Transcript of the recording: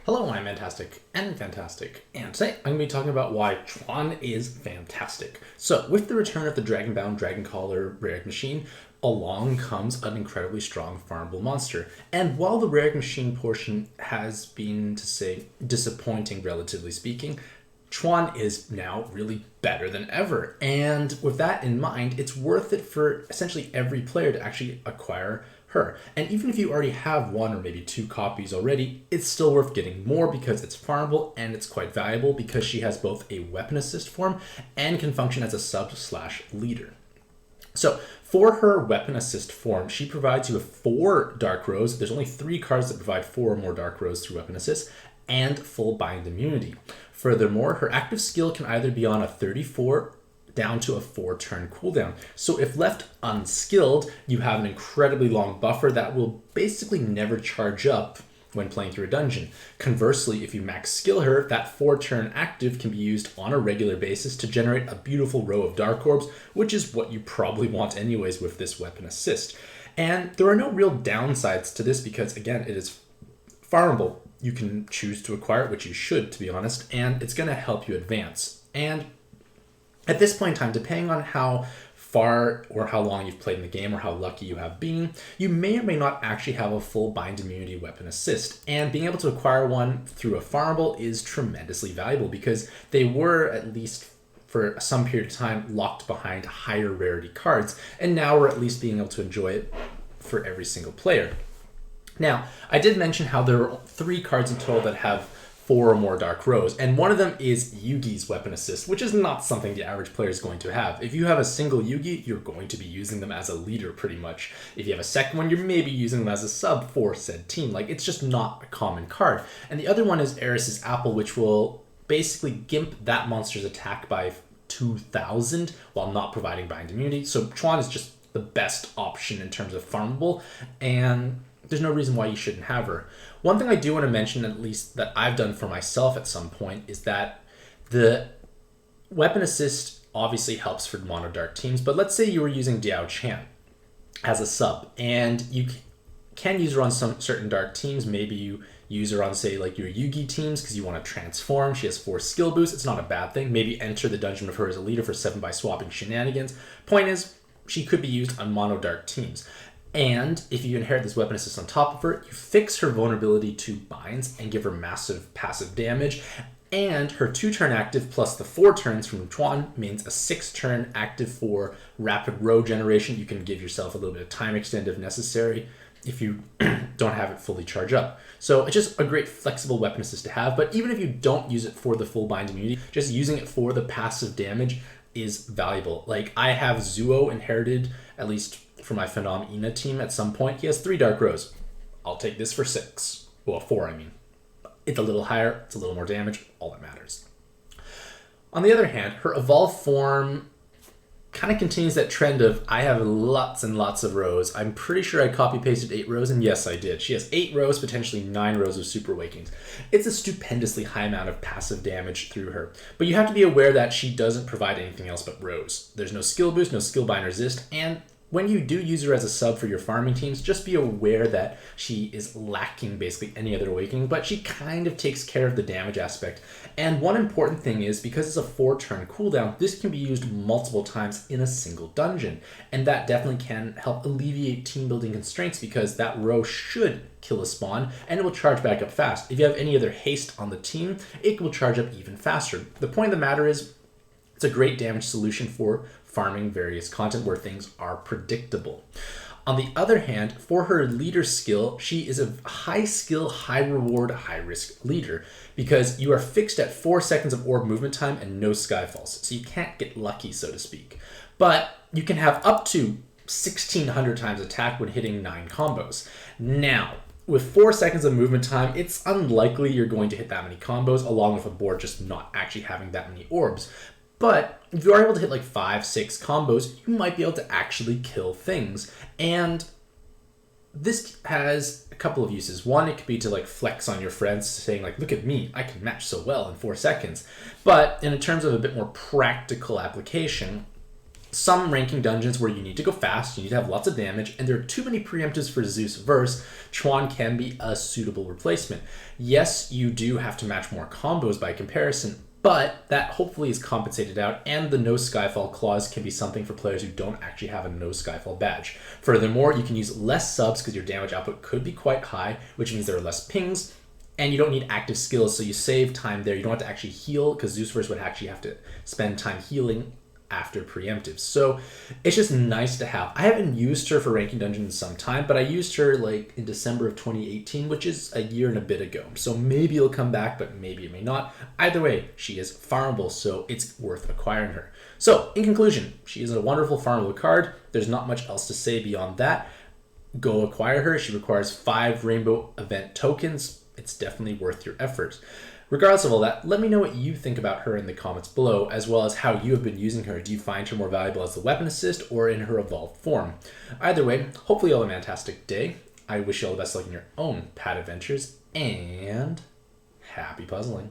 Hello, I'm Fantastic and Fantastic, and today I'm going to be talking about why Chuan is fantastic. So, with the return of the Dragonbound Dragoncaller Raric Machine, along comes an incredibly strong farmable monster. And while the Raric Machine portion has been, to say, disappointing, relatively speaking, Chuan is now really better than ever. And with that in mind, it's worth it for essentially every player to actually acquire her. And even if you already have one or maybe two copies already, it's still worth getting more because it's farmable and it's quite valuable because she has both a weapon assist form and can function as a sub/leader. So for her weapon assist form, she provides you with 4 Dark Rose. There's only 3 cards that provide 4 or more Dark Rose through weapon assist, and full bind immunity. Furthermore, her active skill can either be on a 34 down to a 4-turn cooldown. So if left unskilled, you have an incredibly long buffer that will basically never charge up when playing through a dungeon. Conversely, if you max skill her, that 4-turn active can be used on a regular basis to generate a beautiful row of Dark Orbs, which is what you probably want anyways with this weapon assist. And there are no real downsides to this because, again, it is farmable. You can choose to acquire it, which you should, to be honest, and it's going to help you advance. And at this point in time, depending on how far or how long you've played in the game or how lucky you have been, you may or may not actually have a full bind immunity weapon assist. And being able to acquire one through a farmable is tremendously valuable because they were, at least for some period of time, locked behind higher rarity cards, and now we're at least being able to enjoy it for every single player. Now, I did mention how there are 3 cards in total that have 4 or more Dark Rose, and one of them is Yugi's weapon assist, which is not something the average player is going to have. If you have a single Yugi, you're going to be using them as a leader pretty much. If you have a second one, you're maybe using them as a sub for said team. Like, it's just not a common card. And the other one is Eris's Apple, which will basically gimp that monster's attack by 2,000 while not providing bind immunity. So Chuan is just the best option in terms of farmable, and there's no reason why you shouldn't have her. One thing I do want to mention, at least that I've done for myself at some point, is that the weapon assist obviously helps for mono dark teams, but let's say you were using Diao Chan as a sub, and you can use her on some certain dark teams. Maybe you use her on, say, like your Yugi teams because you want to transform. She has 4 skill boosts. It's not a bad thing. Maybe enter the dungeon with her as a leader for 7 by swapping shenanigans. Point is, she could be used on mono dark teams. And if you inherit this weapon assist on top of her, you fix her vulnerability to binds and give her massive passive damage. And her 2-turn active plus the 4 turns from Tuan means a 6-turn active for rapid row generation. You can give yourself a little bit of time extend if necessary if you don't have it fully charged up. So it's just a great flexible weapon assist to have. But even if you don't use it for the full bind immunity, just using it for the passive damage is valuable. Like, I have Zuo inherited, at least for my Phenom Ina team at some point. He has 3 Dark Rose. I'll take this for 6. Well, 4, I mean. It's a little higher, it's a little more damage, all that matters. On the other hand, her evolved form kind of continues that trend of, I have lots and lots of rows. I'm pretty sure I copy-pasted 8 rows, and yes, I did. She has 8 rows, potentially 9 rows of Super Awakens. It's a stupendously high amount of passive damage through her, but you have to be aware that she doesn't provide anything else but rows. There's no skill boost, no skill bind resist, and when you do use her as a sub for your farming teams, just be aware that she is lacking basically any other awakening, but she kind of takes care of the damage aspect. And one important thing is, because it's a 4-turn cooldown, this can be used multiple times in a single dungeon. And that definitely can help alleviate team building constraints because that row should kill a spawn and it will charge back up fast. If you have any other haste on the team, it will charge up even faster. The point of the matter is, it's a great damage solution for farming various content where things are predictable. On the other hand, for her leader skill, she is a high skill, high reward, high risk leader because you are fixed at 4 seconds of orb movement time and no skyfalls. So you can't get lucky, so to speak. But you can have up to 1,600 times attack when hitting 9 combos. Now, with 4 seconds of movement time, it's unlikely you're going to hit that many combos, along with a board just not actually having that many orbs. But if you are able to hit like 5, 6 combos, you might be able to actually kill things. And this has a couple of uses. One, it could be to like flex on your friends, saying like, look at me, I can match so well in 4 seconds. But in terms of a bit more practical application, some ranking dungeons where you need to go fast, you need to have lots of damage, and there are too many preemptives for Zeus verse, Chuan can be a suitable replacement. Yes, you do have to match more combos by comparison, but that hopefully is compensated out, and the no Skyfall clause can be something for players who don't actually have a no Skyfall badge. Furthermore, you can use less subs because your damage output could be quite high, which means there are less pings, and you don't need active skills, so you save time there. You don't have to actually heal, because Zeus verse would actually have to spend time healing after preemptives. So it's just nice to have. I haven't used her for ranking dungeons in some time, but I used her like in December of 2018, which is a year and a bit ago. So maybe it'll come back, but maybe it may not. Either way, she is farmable, so it's worth acquiring her. So in conclusion, she is a wonderful farmable card. There's not much else to say beyond that. Go acquire her. She requires 5 rainbow event tokens. It's definitely worth your effort. Regardless of all that, let me know what you think about her in the comments below, as well as how you have been using her. Do you find her more valuable as a weapon assist or in her evolved form? Either way, hopefully you all have a fantastic day. I wish you all the best luck in your own pad adventures, and happy puzzling.